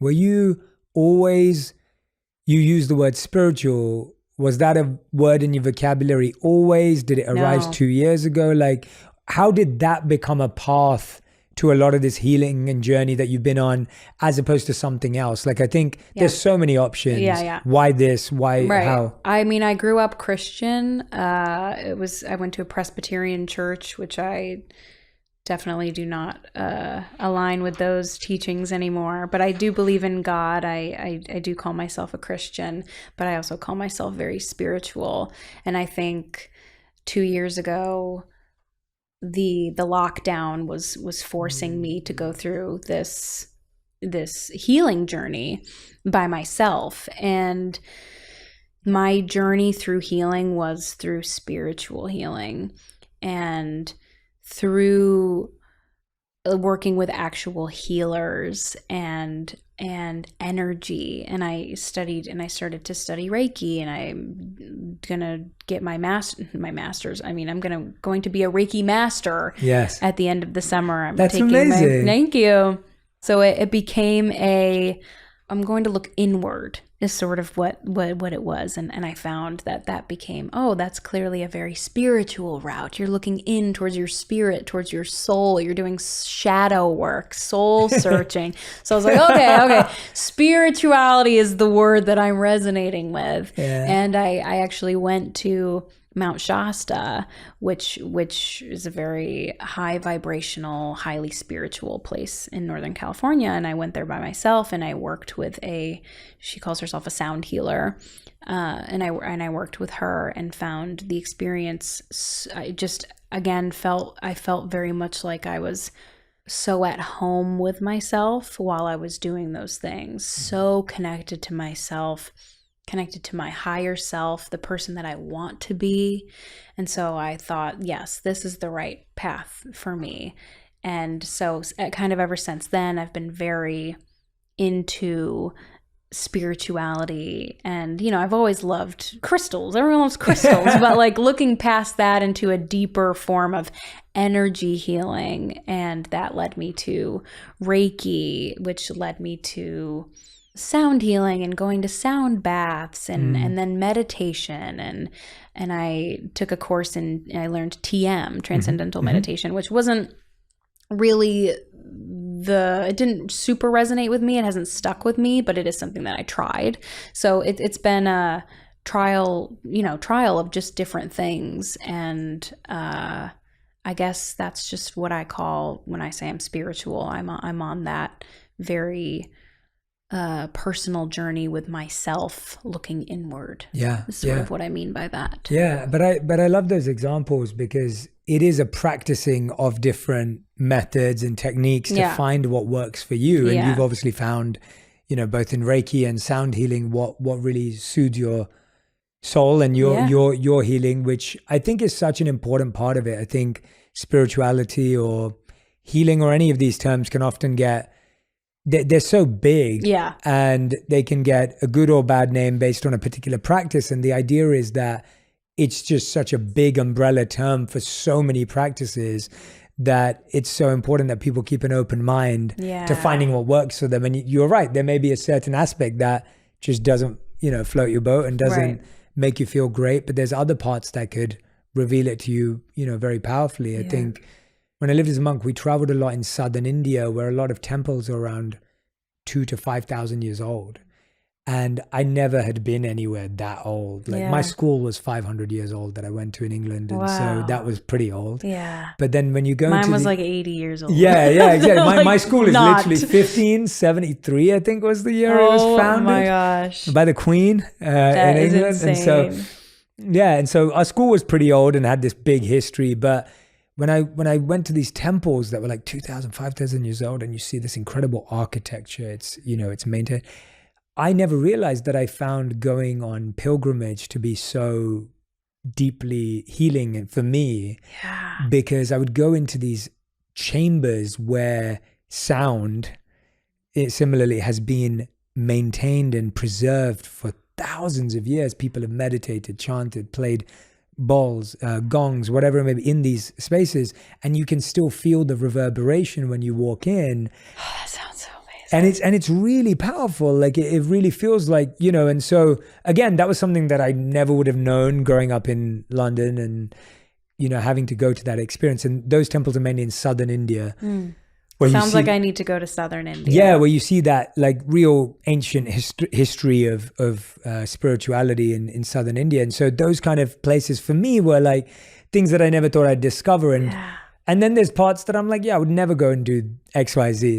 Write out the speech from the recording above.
Were you always, you use the word spiritual, was that a word in your vocabulary always? Did it arise No. 2 years ago? Like, how did that become a path to a lot of this healing and journey that you've been on, as opposed to something else? Like, I think there's so many options. Yeah. Why this? Why, Right. how? I mean, I grew up Christian. I went to a Presbyterian church, which I definitely do not align with those teachings anymore. But I do believe in God. I do call myself a Christian, but I also call myself very spiritual. And I think 2 years ago, the lockdown was forcing me to go through this healing journey by myself. And my journey through healing was through spiritual healing and through working with actual healers and energy. And I started to study Reiki, and I'm gonna get my master's. I mean, I'm going to be a Reiki master. Yes. At the end of the summer. That's amazing. Thank you. So it became I'm going to look inward is sort of what it was. And I found that became, that's clearly a very spiritual route. You're looking in towards your spirit, towards your soul. You're doing shadow work, soul searching. So I was like, okay. Spirituality is the word that I'm resonating with. Yeah. And I actually went to Mount Shasta, which is a very high vibrational, highly spiritual place in Northern California. And I went there by myself, and I worked with she calls herself a sound healer. And I worked with her and found the experience. I just, again, felt very much like I was so at home with myself while I was doing those things, so connected to myself, connected to my higher self, the person that I want to be. And so I thought, yes, this is the right path for me. And so kind of ever since then, I've been very into spirituality. And, I've always loved crystals. Everyone loves crystals, but like looking past that into a deeper form of energy healing. And that led me to Reiki, which led me to sound healing and going to sound baths and then meditation. And I took a course and I learned TM, Transcendental Meditation, which wasn't really it didn't super resonate with me. It hasn't stuck with me, but it is something that I tried. So it's been a trial of just different things. And I guess that's just what I call when I say I'm spiritual. I'm on that very personal journey with myself, looking inward. Yeah, is sort of what I mean by that. Yeah, but I love those examples because it is a practicing of different methods and techniques to find what works for you. And you've obviously found, both in Reiki and sound healing, what really soothes your soul and your healing, which I think is such an important part of it. I think spirituality or healing or any of these terms can often get, they're so big, and they can get a good or bad name based on a particular practice. And the idea is that it's just such a big umbrella term for so many practices that it's so important that people keep an open mind to finding what works for them. And you're right, there may be a certain aspect that just doesn't, float your boat and doesn't make you feel great, but there's other parts that could reveal it to you, very powerfully. I think when I lived as a monk, we traveled a lot in southern India, where a lot of temples are around 2,000 to 5,000 years old. And I never had been anywhere that old. Like my school was 500 years old that I went to in England. And so that was pretty old. Yeah. But then when you go Mine was like 80 years old. Yeah, exactly. My school is literally 1573, I think was the year it was founded. Oh my gosh. By the Queen in England. Insane. And so our school was pretty old and had this big history. But when I went to these temples that were like 2,000, 5,000 years old, and you see this incredible architecture, it's maintained. I never realized that I found going on pilgrimage to be so deeply healing for me, because I would go into these chambers where sound, it similarly has been maintained and preserved for thousands of years. People have meditated, chanted, played bowls, gongs, whatever it may be, in these spaces, and you can still feel the reverberation when you walk in. Oh, that sounds so amazing. And it's really powerful. Like it really feels like, you know, and so again, that was something that I never would have known growing up in London and, you know, having to go to that experience. And those temples are mainly in southern India. Sounds like I need to go to southern India. Yeah, where you see that like real ancient history of spirituality in southern India. And so those kind of places for me were like things that I never thought I'd discover. And then there's parts that I'm like, yeah, I would never go and do X, Y, Z.